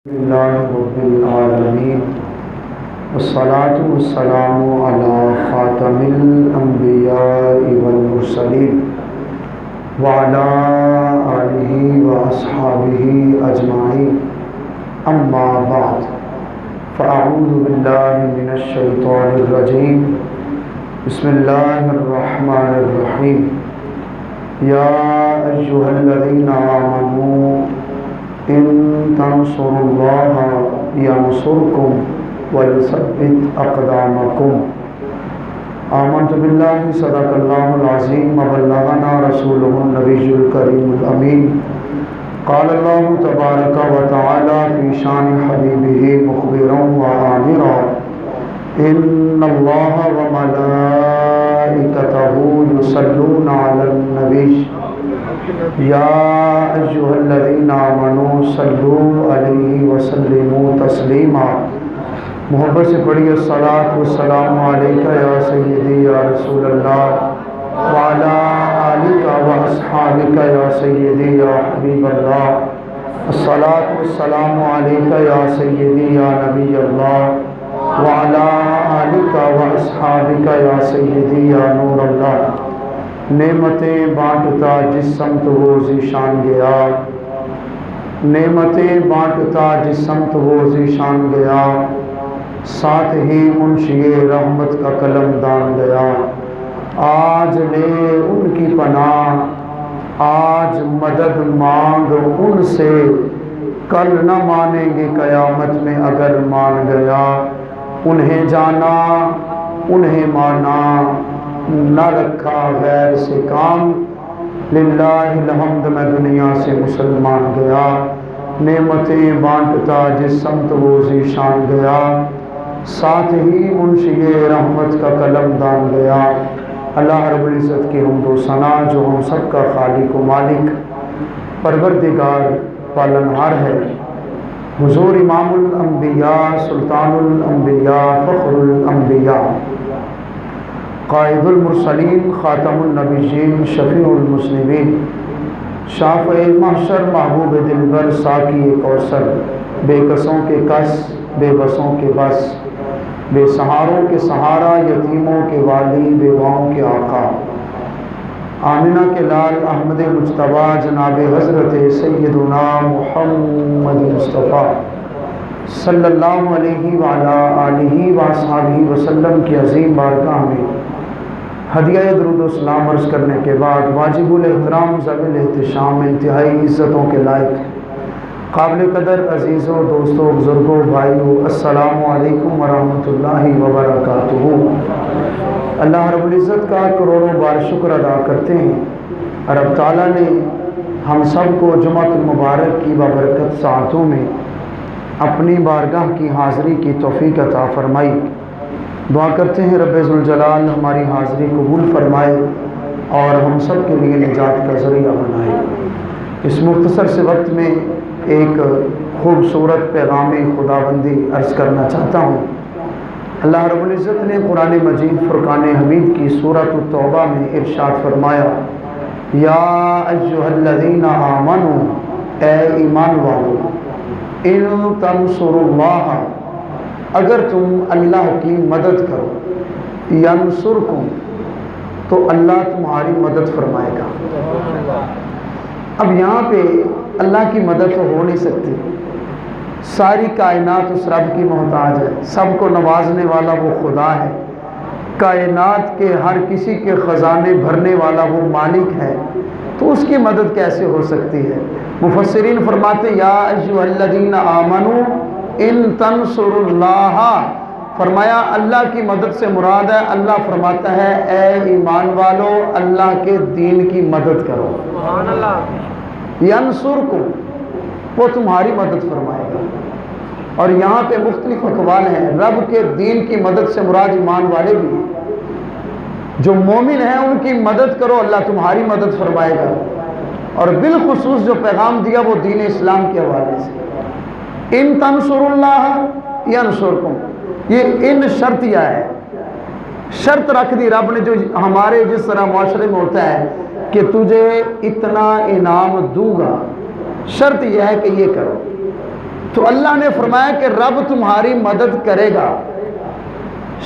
لله رب العالمين والصلاة والسلام على خاتم الأنبياء والمرسلين وعلى آله وأصحابه أجمعين أما بعد فأعوذ بالله من الشيطان الرجيم بسم الله الرحمن الرحيم يا أيها الذين آمنوا إن تنصروا الله ينصركم ويثبت أقدامكم آمنت بالله صدق الله العظيم وبلغنا رسوله النبي الكريم الأمين قال الله تبارك وتعالى في شان حبيبه مخبرا وآمرا إن الله وملائكته يصلون على النبي یا ایھا الذین آمنوا صلوا علیہ وسلموا تسلیما۔ محبت سے پڑھیے الصلاۃ والسلام علیک یا سیدی یا رسول اللہ وعلی آلک واصحابک یا سیدی یا حبیب اللہ۔ الصلاۃ والسلام علیک یا سیدی یا نبی اللہ وعلی آلک واصحابک یا سیدی یا نور اللہ۔ نعمتیں بانٹتا جس سمت وہ ذیشان گیا، نعمتیں بانٹتا جس سمت وہ ذیشان گیا، ساتھ ہی منشی رحمت کا قلم دان گیا۔ آج لے ان کی پناہ، آج مدد مانگ ان سے، کل نہ مانیں گے قیامت میں اگر مان گیا۔ انہیں جانا انہیں مانا، نہ رکھا غیر سے کام، للہ الحمد میں دنیا سے مسلمان گیا۔ نعمتیں بانٹتا جس سمت وہ ذیشان گیا، ساتھ ہی منشی رحمت کا قلم دان گیا۔ اللہ رب العزت کی حمد و ثنا جو ہم سب کا خالق و مالک پروردگار پالنہار ہے، حضور امام الانبیاء سلطان الانبیاء فخر الانبیاء قائد المرسلین خاتم النبیین شفیع المذنبین شافع محشر محبوب دلبر ساقی کوثر، بے کسوں کے کس بے بسوں کے بس، بے سہاروں کے سہارا، یتیموں کے والی بیواؤں کے آقا، آمنہ کے لال احمد مجتبیٰ جناب حضرت سیدنا محمد مصطفیٰ صلی اللہ علیہ وعلی آلہ وصحبہ وسلم کی عظیم بارگاہ میں ہدیہ درود و سلام عرض کرنے کے بعد واجب الاحترام ذوی الاحتشام انتہائی عزتوں کے لائق قابل قدر عزیزوں دوستوں بزرگوں بھائیوں السلام علیکم ورحمۃ اللہ وبرکاتہ۔ اللہ رب العزت کا کروڑوں بار شکر ادا کرتے ہیں، رب تعالیٰ نے ہم سب کو جمعہ المبارک کی بابرکت ساعتوں میں اپنی بارگاہ کی حاضری کی توفیق عطا فرمائی۔ دعا کرتے ہیں رب ذوالجلال ہماری حاضری قبول فرمائے اور ہم سب کے لیے نجات کا ذریعہ بنائے۔ اس مختصر سے وقت میں ایک خوبصورت پیغام خداوندی عرض کرنا چاہتا ہوں۔ اللہ رب العزت نے قرآن مجید فرقان حمید کی سورۃ التوبہ میں ارشاد فرمایا، یا ایھا الذین آمنوا، اے ایمان والو، ان تنصروا اللہ، اگر تم اللہ کی مدد کرو، ینصرکم، تو اللہ تمہاری مدد فرمائے گا۔ اب یہاں پہ اللہ کی مدد تو ہو نہیں سکتی، ساری کائنات اس رب کی محتاج ہے، سب کو نوازنے والا وہ خدا ہے، کائنات کے ہر کسی کے خزانے بھرنے والا وہ مالک ہے، تو اس کی مدد کیسے ہو سکتی ہے؟ مفسرین فرماتے یا ایھا الذین آمنوا ان تنصروا اللہ، فرمایا اللہ کی مدد سے مراد ہے، اللہ فرماتا ہے اے ایمان والو اللہ کے دین کی مدد کرو، سبحان اللہ، ینصرکم، وہ تمہاری مدد فرمائے گا۔ اور یہاں پہ مختلف اقوال ہیں، رب کے دین کی مدد سے مراد ایمان والے بھی ہیں، جو مومن ہیں ان کی مدد کرو اللہ تمہاری مدد فرمائے گا۔ اور بالخصوص جو پیغام دیا وہ دین اسلام کے حوالے سے، ان تنصروا اللہ ینصرکم، یہ ان شرطیہ ہے، شرط رکھ دی رب نے، جو ہمارے جس طرح معاشرے میں ہوتا ہے کہ تجھے اتنا انعام دوں گا، شرط یہ ہے کہ یہ کرو، تو اللہ نے فرمایا کہ رب تمہاری مدد کرے گا،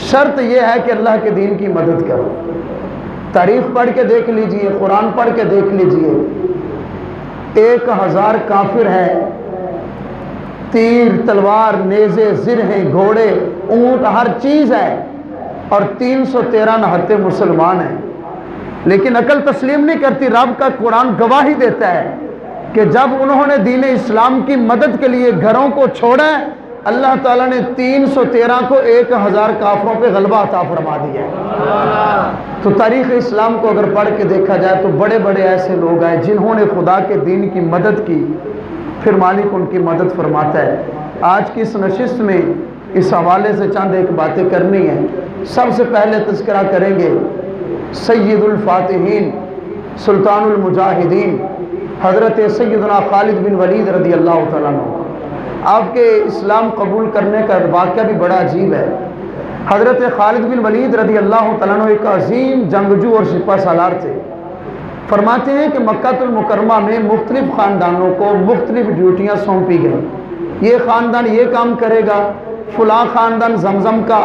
شرط یہ ہے کہ اللہ کے دین کی مدد کرو۔ تاریخ پڑھ کے دیکھ لیجئے، قرآن پڑھ کے دیکھ لیجئے، 1000 کافر ہیں، تیر تلوار نیزے زرہیں گھوڑے اونٹ ہر چیز ہے، اور 313 نہتے مسلمان ہیں، لیکن عقل تسلیم نہیں کرتی۔ رب کا قرآن گواہی دیتا ہے کہ جب انہوں نے دین اسلام کی مدد کے لیے گھروں کو چھوڑا ہے، اللہ تعالیٰ نے 313 کو 1000 کافروں پہ غلبہ عطا فرما دیا ہے۔ تو تاریخ اسلام کو اگر پڑھ کے دیکھا جائے تو بڑے بڑے ایسے لوگ ہیں جنہوں نے خدا کے دین کی مدد کی، پھر مالک ان کی مدد فرماتا ہے۔ آج کی اس نشست میں اس حوالے سے چند ایک باتیں کرنی ہیں۔ سب سے پہلے تذکرہ کریں گے سید الفاتحین سلطان المجاہدین حضرت سیدنا خالد بن ولید رضی اللہ تعالیٰ عنہ۔ آپ کے اسلام قبول کرنے کا واقعہ بھی بڑا عجیب ہے۔ حضرت خالد بن ولید رضی اللہ تعالیٰ عنہ ایک عظیم جنگجو اور سپہ سالار تھے۔ فرماتے ہیں کہ مکہ المکرمہ میں مختلف خاندانوں کو مختلف ڈیوٹیاں سونپی گئیں۔ یہ خاندان یہ کام کرے گا، فلاں خاندان زمزم کا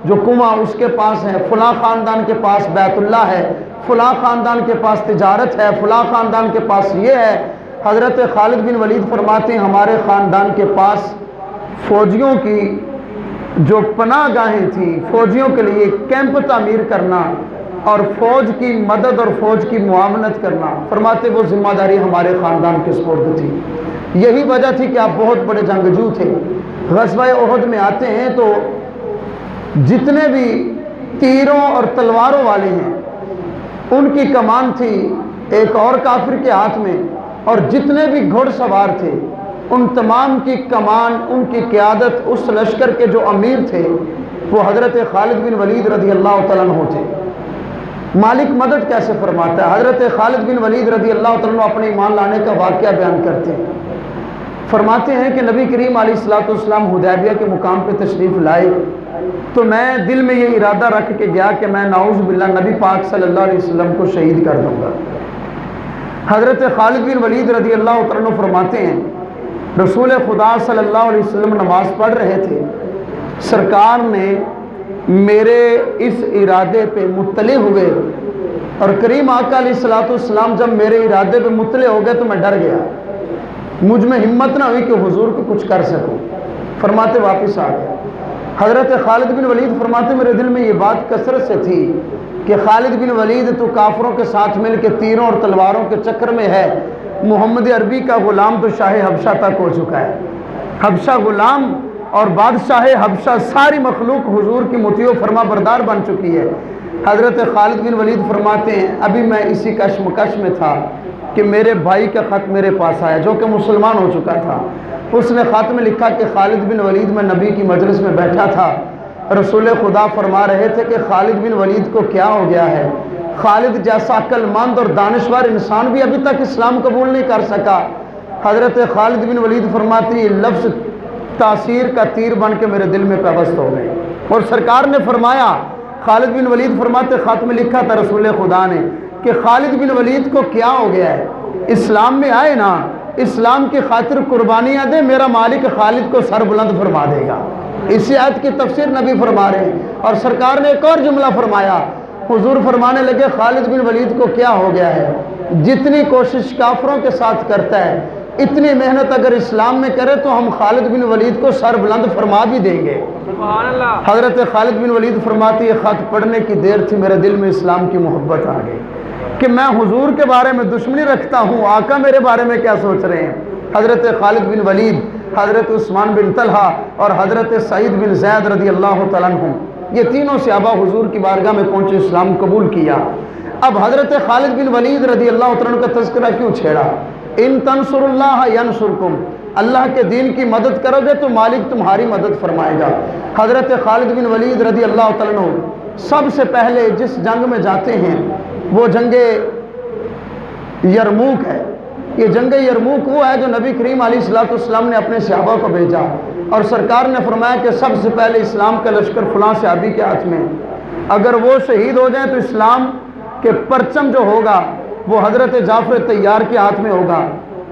جو کنواں اس کے پاس ہے، فلاں خاندان کے پاس بیت اللہ ہے، فلاں خاندان کے پاس تجارت ہے، فلاں خاندان کے پاس یہ ہے۔ حضرت خالد بن ولید فرماتے ہیں ہمارے خاندان کے پاس فوجیوں کی جو پناہ گاہیں تھیں، فوجیوں کے لیے کیمپ تعمیر کرنا اور فوج کی مدد اور فوج کی معاونت کرنا، فرماتے وہ ذمہ داری ہمارے خاندان کے سپرد تھی۔ یہی وجہ تھی کہ آپ بہت بڑے جنگجو تھے۔ غزوہ احد میں آتے ہیں تو جتنے بھی تیروں اور تلواروں والے ہیں ان کی کمان تھی ایک اور کافر کے ہاتھ میں، اور جتنے بھی گھڑ سوار تھے ان تمام کی کمان، ان کی قیادت اس لشکر کے جو امیر تھے وہ حضرت خالد بن ولید رضی اللہ تعالیٰ عنہ تھے۔ مالک مدد کیسے فرماتا ہے؟ حضرت خالد بن ولید رضی اللہ تعالیٰ عنہ اپنے ایمان لانے کا واقعہ بیان کرتے ہیں۔ فرماتے ہیں کہ نبی کریم علیہ السلام حدیبیہ کے مقام پہ تشریف لائے تو میں دل میں یہ ارادہ رکھ کے گیا کہ میں نعوذ باللہ نبی پاک صلی اللہ علیہ وسلم کو شہید کر دوں گا۔ حضرت خالد بن ولید رضی اللہ تعالیٰ عنہ فرماتے ہیں رسول خدا صلی اللہ علیہ وسلم نماز پڑھ رہے تھے، سرکار نے میرے اس ارادے پہ مطلع ہوئے، اور کریم آقا علیہ السلام جب میرے ارادے پہ مطلع ہو گئے تو میں ڈر گیا، مجھ میں ہمت نہ ہوئی کہ حضور کو کچھ کر سکوں۔ فرماتے واپس آ گیا۔ حضرت خالد بن ولید فرماتے میرے دل میں یہ بات کثرت سے تھی کہ خالد بن ولید تو کافروں کے ساتھ مل کے تیروں اور تلواروں کے چکر میں ہے، محمد عربی کا غلام تو شاہ حبشہ تک ہو چکا ہے، حبشہ غلام اور بادشاہ حبشہ ساری مخلوق حضور کی مطیع و فرما بردار بن چکی ہے۔ حضرت خالد بن ولید فرماتے ہیں ابھی میں اسی کشمکش میں تھا کہ میرے بھائی کا خط میرے پاس آیا جو کہ مسلمان ہو چکا تھا۔ اس نے خط میں لکھا کہ خالد بن ولید میں نبی کی مجلس میں بیٹھا تھا، رسول خدا فرما رہے تھے کہ خالد بن ولید کو کیا ہو گیا ہے، خالد جیسا عقل مند اور دانشور انسان بھی ابھی تک اسلام قبول نہیں کر سکا۔ حضرت خالد بن ولید فرماتی لفظ تاثیر کا تیر بن کے میرے دل میں پیوست ہو گئے، اور سرکار نے فرمایا، خالد بن ولید فرماتے خط میں لکھا تھا رسول خدا نے کہ خالد بن ولید کو کیا ہو گیا ہے، اسلام میں آئے نا، اسلام کی خاطر قربانیاں دے، میرا مالک خالد کو سر بلند فرما دے گا۔ اسی آیت کی تفسیر نبی فرما رہے ہیں، اور سرکار نے ایک اور جملہ فرمایا، حضور فرمانے لگے خالد بن ولید کو کیا ہو گیا ہے، جتنی کوشش کافروں کے ساتھ کرتا ہے اتنی محنت اگر اسلام میں کرے تو ہم خالد بن ولید کو سر بلند فرما بھی دیں گے۔ سبحان اللہ۔ حضرت خالد بن ولید فرماتی یہ خط پڑھنے کی دیر تھی میرے دل میں اسلام کی محبت آ گئی کہ میں حضور کے بارے میں دشمنی رکھتا ہوں، آقا میرے بارے میں کیا سوچ رہے ہیں۔ حضرت خالد بن ولید، حضرت عثمان بن طلحہ اور حضرت سعید بن زید رضی اللہ تعالیٰ عنہ، یہ تینوں صحابہ حضور کی بارگاہ میں پہنچے، اسلام قبول کیا۔ اب حضرت خالد بن ولید رضی اللہ تعالیٰ عنہ کا تذکرہ کیوں چھیڑا؟ ان تنصر اللہ ینصرکم، اللہ کے دین کی مدد کرو گے تو مالک تمہاری مدد فرمائے گا۔ حضرت خالد بن ولید رضی اللہ تعالیٰ عنہ سب سے پہلے جس جنگ میں جاتے ہیں وہ جنگ یرموک ہے۔ یہ جنگ یرموک وہ ہے جو نبی کریم علیہ السلام نے اپنے صحابہ کو بھیجا، اور سرکار نے فرمایا کہ سب سے پہلے اسلام کا لشکر فلاں صحابی کے ہاتھ میں، اگر وہ شہید ہو جائیں تو اسلام کے پرچم جو ہوگا وہ حضرت جعفر طیار کے ہاتھ میں ہوگا،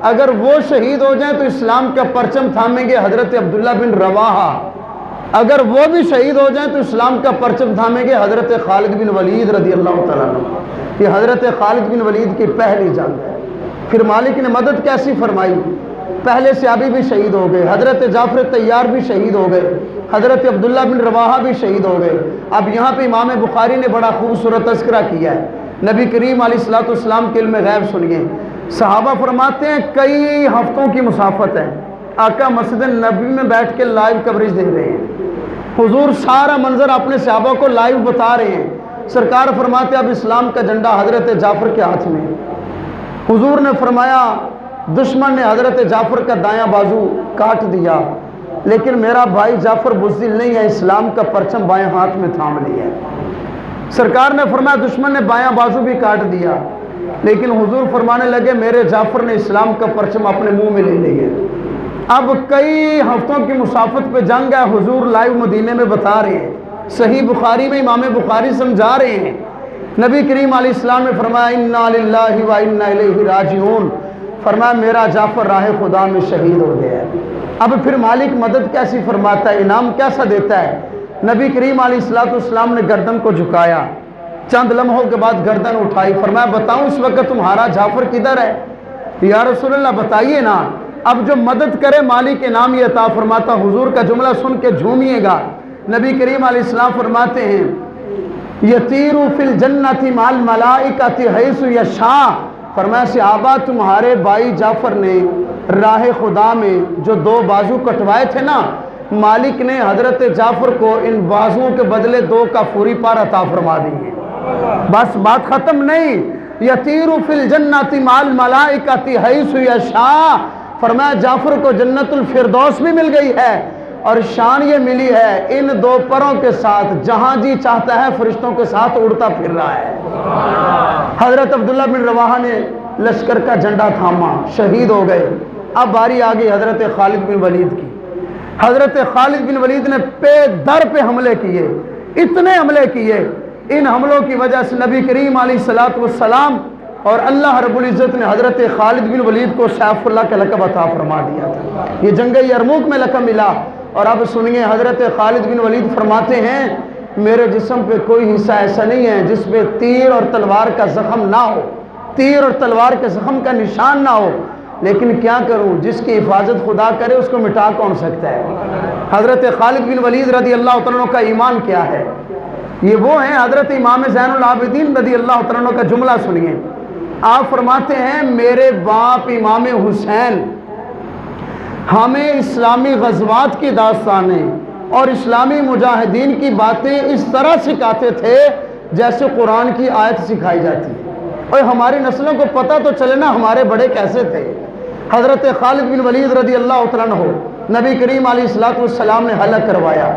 اگر وہ شہید ہو جائیں تو اسلام کا پرچم تھامیں گے حضرت عبداللہ بن رواحہ، اگر وہ بھی شہید ہو جائیں تو اسلام کا پرچم تھامیں گے حضرت خالد بن ولید رضی اللہ تعالیٰ عنہ۔ یہ حضرت خالد بن ولید کی پہلی جنگ ہے۔ پھر مالک نے مدد کیسی فرمائی؟ پہلے صحابی بھی شہید ہو گئے، حضرت جعفر طیار بھی شہید ہو گئے، حضرت عبداللہ بن رواحہ بھی شہید ہو گئے۔ اب یہاں پہ امام بخاری نے بڑا خوبصورت تذکرہ کیا ہے۔ نبی کریم علیہ السلام کے علم غیب سنیے، صحابہ فرماتے ہیں کئی ہفتوں کی مسافت ہے، آقا مسجد نبی میں بیٹھ کے لائیو کوریج دے رہے ہیں، حضور سارا منظر اپنے صحابہ کو لائیو بتا رہے ہیں۔ سرکار فرماتے اب اسلام کا جھنڈا حضرت جعفر کے ہاتھ میں۔ حضور نے فرمایا دشمن نے حضرت جعفر کا دایاں بازو کاٹ دیا، لیکن میرا بھائی جعفر بزدل نہیں ہے، اسلام کا پرچم بائیں ہاتھ میں تھام لیا ہے۔ سرکار نے فرمایا دشمن نے بایاں بازو بھی کاٹ دیا، لیکن حضور فرمانے لگے میرے جعفر نے اسلام کا پرچم اپنے منہ میں لے لیا۔ اب کئی ہفتوں کی مسافت پہ جنگ ہے، حضور لائیو مدینے میں بتا رہے ہیں، صحیح بخاری میں امام بخاری سمجھا رہے ہیں۔ نبی کریم علیہ السلام نے فرمایا انا للہ و انا الیہ راجعون، فرمایا میرا جعفر راہ خدا میں شہید ہو گیا ہے۔ اب پھر مالک مدد کیسی فرماتا ہے، انعام کیسا دیتا ہے؟ نبی کریم علیہ السلام نے گردن کو جھکایا، چند لمحوں کے بعد گردن اٹھائی، فرمایا بتاؤں اس وقت تمہارا جعفر کدھر ہے؟ یا رسول اللہ بتائیے نا۔ اب جو مدد کرے مالک انعام یہ عطا فرماتا۔ حضور کا جملہ سن کے جھومیے گا۔ نبی کریم علیہ السلام فرماتے ہیں یطیر فی الجنۃ مع الملائکۃ حیث یشاء، فرمایا صحابہ تمہارے بھائی جعفر نے راہ خدا میں جو دو بازو کٹوائے تھے نا، مالک نے حضرت جعفر کو ان بازوؤں کے بدلے دو کافوری پار عطا فرما دیے۔ بس بات ختم نہیں، یطیر فی الجنۃ مع الملائکۃ حیث یشاء، فرمایا جعفر کو جنت الفردوس بھی مل گئی ہے، اور شان یہ ملی ہے ان دو پروں کے ساتھ جہاں جی چاہتا ہے فرشتوں کے ساتھ اڑتا پھر رہا ہے۔ حضرت عبداللہ بن رواحہ نے لشکر کا جھنڈا تھاما، شہید ہو گئے۔ اب باری آ گئی حضرت خالد بن ولید کی۔ حضرت خالد بن ولید نے پے در پہ حملے کیے، اتنے حملے کیے، ان حملوں کی وجہ سے نبی کریم علیہ السلام اور اللہ رب العزت نے حضرت خالد بن ولید کو سیف اللہ کا لقب عطا فرما دیا تھا۔ یہ جنگ یرموک میں لقب ملا۔ اور اب سنیے حضرت خالد بن ولید فرماتے ہیں میرے جسم پہ کوئی حصہ ایسا نہیں ہے جس پہ تیر اور تلوار کا زخم نہ ہو، تیر اور تلوار کے زخم کا نشان نہ ہو، لیکن کیا کروں، جس کی حفاظت خدا کرے اس کو مٹا کون سکتا ہے۔ حضرت خالد بن ولید رضی اللہ تعالیٰ عنہ کا ایمان کیا ہے؟ یہ وہ ہیں حضرت امام زین العابدین رضی اللہ تعالیٰ عنہ کا جملہ سنیے۔ آپ فرماتے ہیں میرے باپ امام حسین ہمیں اسلامی غزوات کی داستانیں اور اسلامی مجاہدین کی باتیں اس طرح سکھاتے تھے جیسے قرآن کی آیت سکھائی جاتی ہے، اور ہماری نسلوں کو پتہ تو چلے نا ہمارے بڑے کیسے تھے۔ حضرت خالد بن ولید رضی اللہ تعالیٰ عنہ نبی کریم علیہ السلام نے حلق کروایا،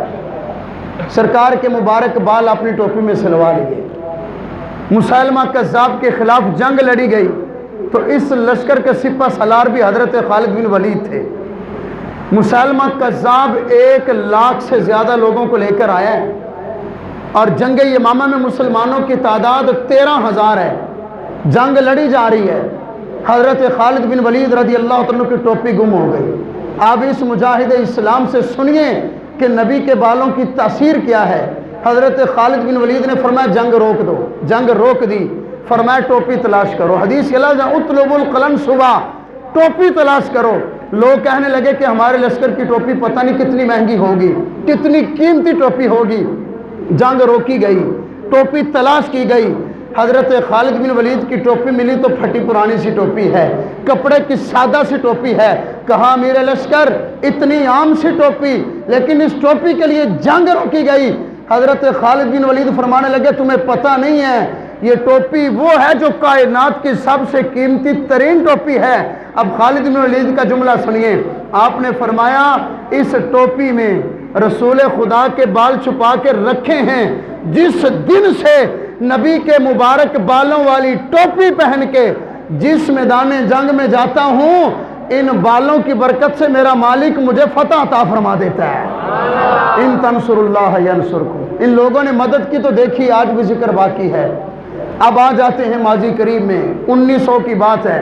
سرکار کے مبارک بال اپنی ٹوپی میں سلوا لیے۔ مسیلمہ کذاب کے خلاف جنگ لڑی گئی تو اس لشکر کے سپہ سالار بھی حضرت خالد بن ولید تھے۔ مسیلمہ کذاب 1 لاکھ سے زیادہ لوگوں کو لے کر آیا ہے، اور جنگ یمامہ میں مسلمانوں کی تعداد 13,000 ہے۔ جنگ لڑی جا رہی ہے، حضرت خالد بن ولید رضی اللہ عنہ کی ٹوپی گم ہو گئی۔ آپ اس مجاہد اسلام سے سنیے کہ نبی کے بالوں کی تاثیر کیا ہے۔ حضرت خالد بن ولید نے فرمایا جنگ روک دو، جنگ روک دی، فرمایا ٹوپی تلاش کرو۔ حدیث کے لفظ ہے اطلبوا القلنسوہ، ٹوپی تلاش کرو۔ لوگ کہنے لگے کہ ہمارے لشکر کی ٹوپی پتہ نہیں کتنی مہنگی ہوگی، کتنی قیمتی ٹوپی ہوگی۔ جنگ روکی گئی، ٹوپی تلاش کی گئی۔ حضرت خالد بن ولید کی ٹوپی ملی تو پھٹی پرانی سی ٹوپی ہے، کپڑے کی سادہ سی ٹوپی ہے۔ کہا میرے لشکر اتنی عام سی ٹوپی، لیکن اس ٹوپی کے لیے جنگ روکی گئی۔ حضرت خالد بن ولید فرمانے لگے تمہیں پتہ نہیں ہے یہ ٹوپی وہ ہے جو کائنات کی سب سے قیمتی ترین ٹوپی ہے۔ اب خالد بن ولید کا جملہ سنیے، آپ نے فرمایا اس ٹوپی میں رسول خدا کے بال چھپا کے رکھے ہیں، جس دن سے نبی کے مبارک بالوں والی ٹوپی پہن کے جس میدان جنگ میں جاتا ہوں ان بالوں کی برکت سے میرا مالک مجھے فتح عطا فرما دیتا ہے۔ ان تنصر اللہ ینصرکم۔ ان لوگوں نے مدد کی تو دیکھی، آج بھی ذکر باقی ہے۔ اب آ جاتے ہیں ماضی قریب میں، 1900 کی بات ہے۔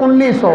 1900।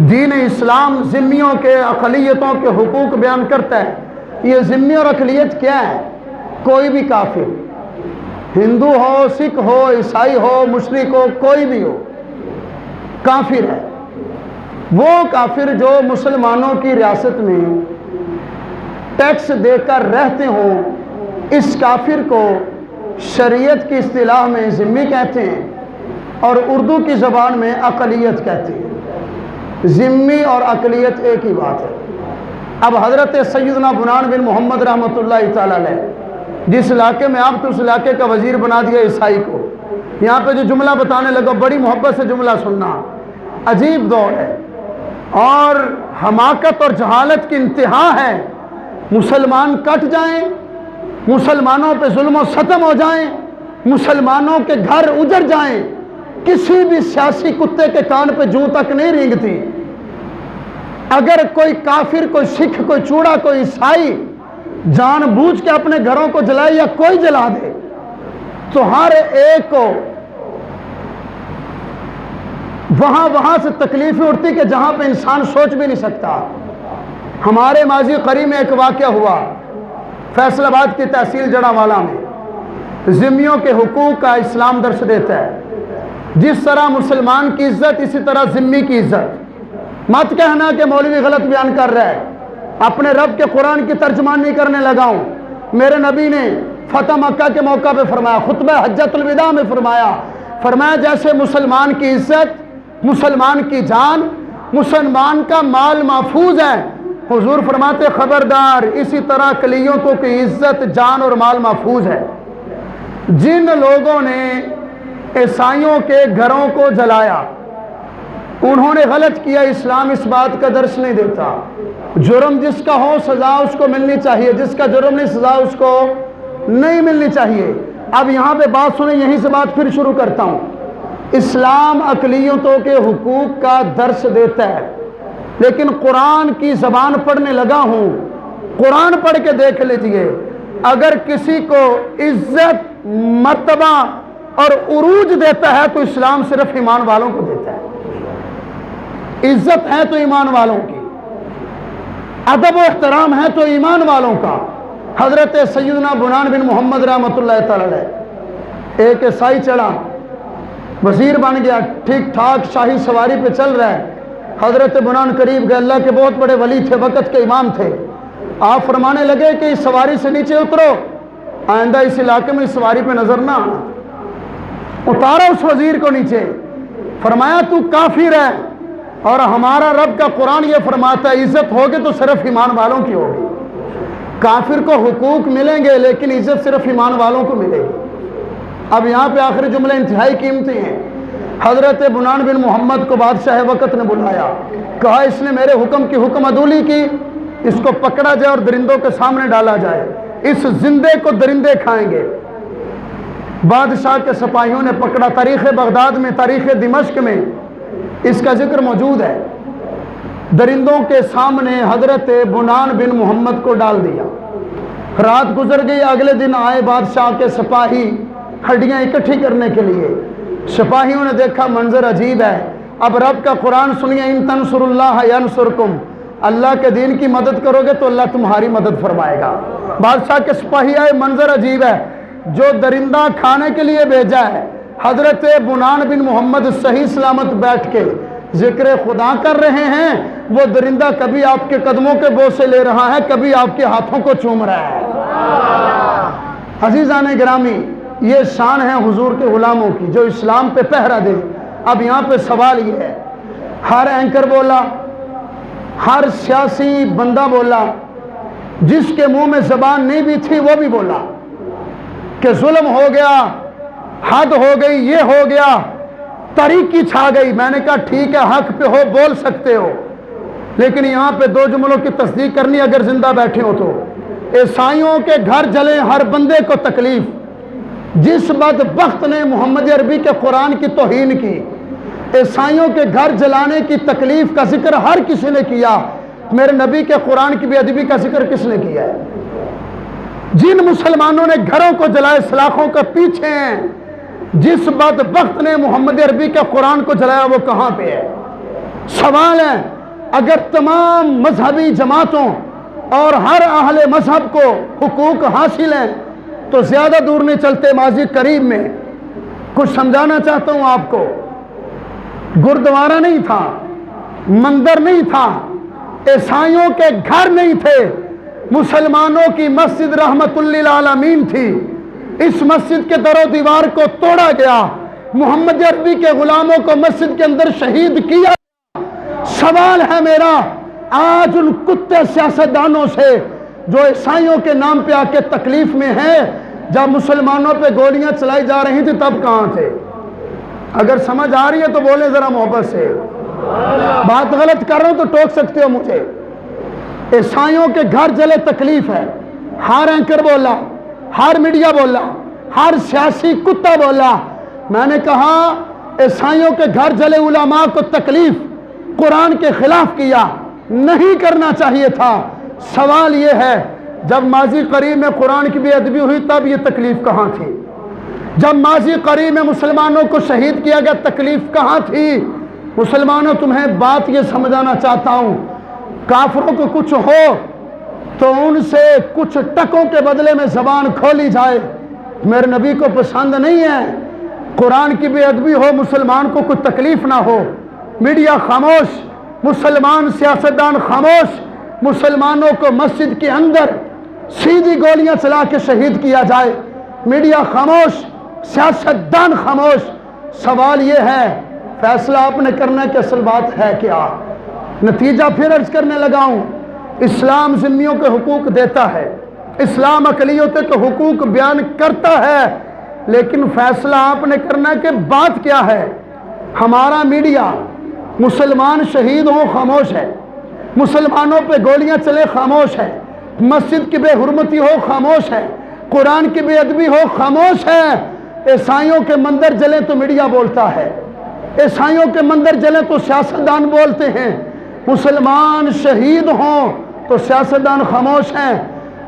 دین اسلام ذمیوں کے اقلیتوں کے حقوق بیان کرتا ہے۔ یہ ذمی اور اقلیت کیا ہے؟ کوئی بھی کافر، ہندو ہو، سکھ ہو، عیسائی ہو، مشرک ہو، کوئی بھی ہو، کافر ہے۔ وہ کافر جو مسلمانوں کی ریاست میں ٹیکس دے کر رہتے ہوں، اس کافر کو شریعت کی اصطلاح میں ذمی کہتے ہیں اور اردو کی زبان میں اقلیت کہتے ہیں۔ ذمی اور اقلیت ایک ہی بات ہے۔ اب حضرت سیدنا بنان بن محمد رحمۃ اللہ تعالی علیہ جس علاقے میں آپ تو اس علاقے کا وزیر بنا دیا عیسائی کو، یہاں پہ جو جملہ بتانے لگا، بڑی محبت سے جملہ سننا، عجیب دور ہے اور حماقت اور جہالت کی انتہا ہے۔ مسلمان کٹ جائیں، مسلمانوں پہ ظلم و ستم ہو جائیں، مسلمانوں کے گھر اجڑ جائیں، کسی بھی سیاسی کتے کے کان پہ جوں تک نہیں رینگتی۔ اگر کوئی کافر، کوئی سکھ، کوئی چوڑا، کوئی عیسائی جان بوجھ کے اپنے گھروں کو جلائے یا کوئی جلا دے تو ہر ایک کو وہاں سے تکلیفیں اٹھتی کہ جہاں پہ انسان سوچ بھی نہیں سکتا۔ ہمارے ماضی قریب میں ایک واقعہ ہوا فیصل آباد کی تحصیل جڑاوالا میں۔ ذمیوں کے حقوق کا اسلام درس دیتا ہے۔ جس طرح مسلمان کی عزت اسی طرح ذمی کی عزت۔ مت کہنا کہ مولوی غلط بیان کر رہا ہے، اپنے رب کے قرآن کی ترجمان نہیں کرنے لگا ہوں۔ میرے نبی نے فتح مکہ کے موقع پہ فرمایا، خطبہ حجۃ الوداع میں فرمایا جیسے مسلمان کی عزت، مسلمان کی جان، مسلمان کا مال محفوظ ہے، حضور فرماتے خبردار اسی طرح اقلیتوں کی عزت، جان اور مال محفوظ ہے۔ جن لوگوں نے عیسائیوں کے گھروں کو جلایا انہوں نے غلط کیا۔ اسلام اس بات کا درس نہیں دیتا۔ جرم جس کا ہو سزا اس کو ملنی چاہیے، جس کا جرم نہیں سزا اس کو نہیں ملنی چاہیے۔ اب یہاں پہ بات سنیں، یہیں سے بات پھر شروع کرتا ہوں۔ اسلام اقلیتوں کے حقوق کا درس دیتا ہے، لیکن قرآن کی زبان پڑھنے لگا ہوں، قرآن پڑھ کے دیکھ لیجئے، اگر کسی کو عزت، مرتبہ اور عروج دیتا ہے تو اسلام صرف ایمان والوں کو دیتا ہے۔ عزت ہے تو ایمان والوں کی، ادب و احترام ہے تو ایمان والوں کا۔ حضرت سیدنا بنان بن محمد رحمۃ اللہ تعالی علیہ ایک عیسائی چڑھا، وزیر بن گیا، ٹھیک ٹھاک شاہی سواری پہ چل رہا ہے۔ حضرت بنان قریب گئے، اللہ کے بہت بڑے ولی تھے، وقت کے امام تھے۔ آپ فرمانے لگے کہ اس سواری سے نیچے اترو، آئندہ اس علاقے میں اس سواری پہ نظر نہ آنا۔ اتارا اس وزیر کو نیچے، فرمایا تو کافر ہے اور ہمارا رب کا قرآن یہ فرماتا ہے عزت ہوگی تو صرف ایمان والوں کی ہوگی۔ کافر کو حقوق ملیں گے لیکن عزت صرف ایمان والوں کو ملے گی۔ اب یہاں پہ آخری جملے انتہائی قیمتی ہیں۔ حضرت بنان بن محمد کو بادشاہ وقت نے بلایا، کہا اس نے میرے حکم کی حکم عدولی کی، اس کو پکڑا جائے اور درندوں کے سامنے ڈالا جائے، اس زندے کو درندے کھائیں گے۔ بادشاہ کے سپاہیوں نے پکڑا۔ تاریخ بغداد میں، تاریخ دمشق میں اس کا ذکر موجود ہے۔ درندوں کے سامنے حضرت بنان بن محمد کو ڈال دیا۔ رات گزر گئی، اگلے دن آئے بادشاہ کے سپاہی ہڈیاں اکٹھی کرنے کے لیے۔ سپاہیوں نے دیکھا منظر عجیب ہے۔ اب رب کا قرآن سنیے، ان تنصر اللہ ینصرکم، اللہ کے دین کی مدد کرو گے تو اللہ تمہاری مدد فرمائے گا۔ بادشاہ کے سپاہی آئے، منظر عجیب ہے، جو درندہ کھانے کے لیے بھیجا ہے حضرت بنان بن محمد صحیح سلامت بیٹھ کے ذکر خدا کر رہے ہیں، وہ درندہ کبھی آپ کے قدموں کے بوسے لے رہا ہے، کبھی آپ کے ہاتھوں کو چوم رہا ہے۔ عزیزان گرامی، یہ شان ہے حضور کے غلاموں کی جو اسلام پہ پہرا دے۔ اب یہاں پہ سوال یہ ہے، ہر اینکر بولا، ہر سیاسی بندہ بولا، جس کے منہ میں زبان نہیں بھی تھی وہ بھی بولا کہ ظلم ہو گیا، حد ہو گئی، یہ ہو گیا، تاریکی چھا گئی۔ میں نے کہا ٹھیک ہے، حق پہ ہو، بول سکتے ہو، لیکن یہاں پہ دو جملوں کی تصدیق کرنی اگر زندہ بیٹھے ہو تو۔ عیسائیوں کے گھر جلے، ہر بندے کو تکلیف۔ جس بدبخت نے محمد عربی کے قرآن کی توہین کی، عیسائیوں کے گھر جلانے کی تکلیف کا ذکر ہر کسی نے کیا، میرے نبی کے قرآن کی بے ادبی کا ذکر کس نے کیا ہے؟ جن مسلمانوں نے گھروں کو جلائے سلاخوں کا پیچھے ہیں، جس بدبخت نے محمد عربی کے قرآن کو جلایا وہ کہاں پہ ہے؟ سوال ہے اگر تمام مذہبی جماعتوں اور ہر اہل مذہب کو حقوق حاصل ہیں تو زیادہ دور نہیں چلتے، ماضی قریب میں کچھ سمجھانا چاہتا ہوں آپ کو، گردوارہ نہیں تھا، مندر نہیں تھا، عیسائیوں کے گھر نہیں تھے، مسلمانوں کی مسجد رحمت للعالمین تھی۔ اس مسجد کے در و دیوار کو توڑا گیا، محمد عربی کے غلاموں کو مسجد کے اندر شہید کیا۔ سوال ہے میرا آج ان کتے سیاستدانوں سے جو عیسائیوں کے نام پہ آ کے تکلیف میں ہیں، جب مسلمانوں پہ گولیاں چلائی جا رہی تھی تب کہاں تھے؟ اگر سمجھ آ رہی ہے تو بولے ذرا محبت سے، بات غلط کر رہا ہوں تو ٹوک سکتے ہو مجھے۔ عیسائیوں کے گھر جلے تکلیف ہے، ہر اینکر بولا، ہر میڈیا بولا، ہر سیاسی کتا بولا۔ میں نے کہا عیسائیوں کے گھر جلے علماء کو تکلیف، قرآن کے خلاف کیا، نہیں کرنا چاہیے تھا۔ سوال یہ ہے جب ماضی قریب میں قرآن کی بے ادبی ہوئی تب یہ تکلیف کہاں تھی؟ جب ماضی قریب میں مسلمانوں کو شہید کیا گیا تکلیف کہاں تھی؟ مسلمانوں تمہیں بات یہ سمجھانا چاہتا ہوں، کافروں کو کچھ ہو تو ان سے کچھ ٹکوں کے بدلے میں زبان کھولی جائے، میرے نبی کو پسند نہیں ہے۔ قرآن کی بے ادبی ہو، مسلمان کو کوئی تکلیف نہ ہو، میڈیا خاموش، مسلمان سیاستدان خاموش، مسلمانوں کو مسجد کے اندر سیدھی گولیاں چلا کے شہید کیا جائے، میڈیا خاموش، سیاستدان خاموش۔ سوال یہ ہے فیصلہ آپ نے کرنا ہے کہ اصل بات ہے کیا؟ نتیجہ پھر عرض کرنے لگا ہوں، اسلام ذمیوں کے حقوق دیتا ہے، اسلام اقلیتوں کے حقوق بیان کرتا ہے، لیکن فیصلہ آپ نے کرنا ہے کہ بات کیا ہے۔ ہمارا میڈیا مسلمان شہید ہوں خاموش ہے، مسلمانوں پہ گولیاں چلے خاموش ہے، مسجد کی بے حرمتی ہو خاموش ہے، قرآن کی بے ادبی ہو خاموش ہے۔ عیسائیوں کے مندر جلیں تو میڈیا بولتا ہے، عیسائیوں کے مندر جلیں تو سیاستدان بولتے ہیں، مسلمان شہید ہوں تو سیاستدان خاموش ہیں۔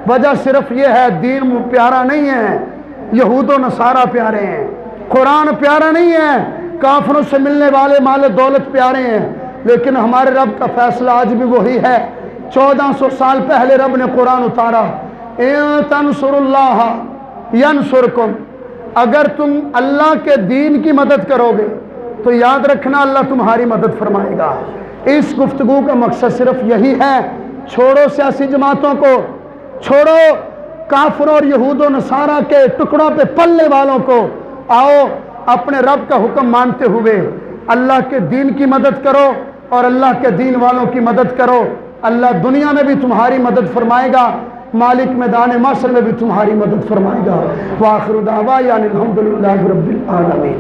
وجہ صرف یہ ہے دین پیارا نہیں ہے، یہود و نصارہ پیارے ہیں، قرآن پیارا نہیں ہے، کافروں سے ملنے والے مال دولت پیارے ہیں، لیکن ہمارے رب کا فیصلہ آج بھی وہی ہے۔ 1400 سال پہلے رب نے قرآن اتارا، اِن تنصروا اللہ ینصرکم، اگر تم اللہ کے دین کی مدد کرو گے تو یاد رکھنا اللہ تمہاری مدد فرمائے گا۔ اس گفتگو کا مقصد صرف یہی ہے، چھوڑو سیاسی جماعتوں کو، چھوڑو کافروں اور یہود و نصارہ کے ٹکڑوں پہ پلنے والوں کو، آؤ اپنے رب کا حکم مانتے ہوئے اللہ کے دین کی مدد کرو اور اللہ کے دین والوں کی مدد کرو۔ اللہ دنیا میں بھی تمہاری مدد فرمائے گا، مالک میدان محشر میں بھی تمہاری مدد فرمائے گا۔ وآخر دعوانا الحمدللہ رب العالمین۔